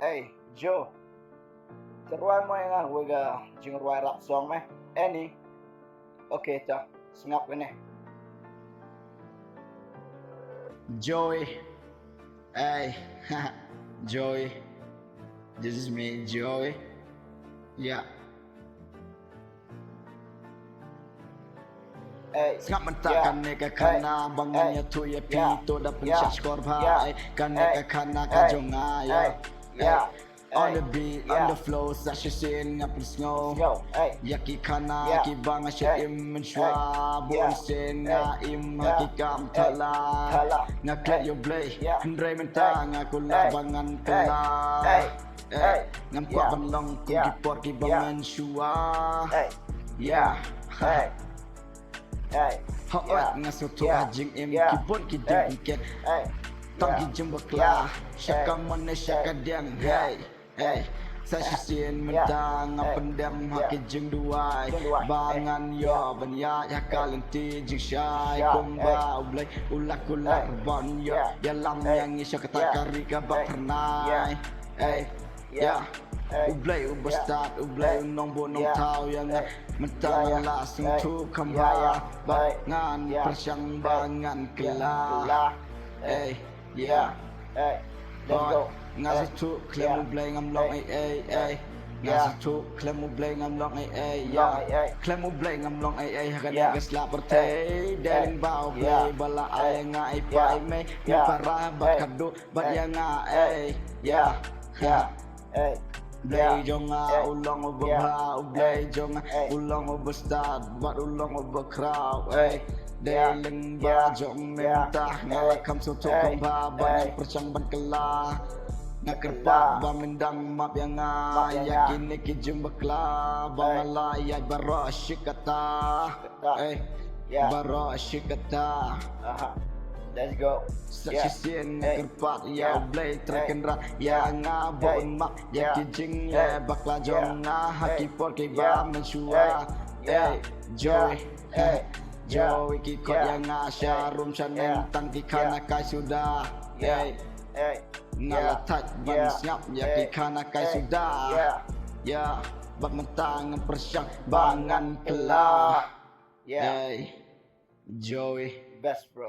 Hey, Joe. Teruai mo yang wega jing ruai rap song meh. Any. Okay, ta. Sengap kene. Joey, hey, Joey, this is me, Joey, yeah. Ngap mentakan neka kana bangannya tu ya pito da pencet skor bai kan neka kana kajonga ya. On the beat, on the flow, such a sin, ngap snow. Yaki kana ki banga shit im menshwa bon sen na im hakikam tala ngaklet yo blay ndre mentang aku labangan kela ngam kwa banlong ku gipot ki bangan shua ya hoat ngasutu hajing im kipot ki diket tang ki jembakla syakam mana syakadang hey saya sien mentang pendam haki jeng duai bangan yo banyak ya kalenti jeng syai komba ublay ulak ban yo dalam yang isya kata kari kabak pernai ya ublay ubastad ublay nong bonong tau yang mentang langsung tu kembali bangan persyang bangan kelah ya ngasi tu klem ublay ngam long ngasi tu klem ublay ngam long ya klem ublay ngam long hakan gasla pertei daling bau play bala ay nga pai me para bakado bat yang ya Blay jonga ulong ubah ublay jonga ulong ubastad bat ulong ubakraw daling ba jong mentah ngalakam sotok kembah banyak percang ban kelah ngakerpa bamindang map yang yakin ki jumbakla bangala ya barasyikata barasyikata Let's go. Saksisin ngakerpa ya blay terkenra ya ngabon mak ya kijing ya bakla jong hakipor ki ba menshua Joey kikot yang asyarum saneng tangki kana kai sudah ngalatat ban senyap ya kana kai sudah ya bab mentang persyang bangan kelah Joey Best bro.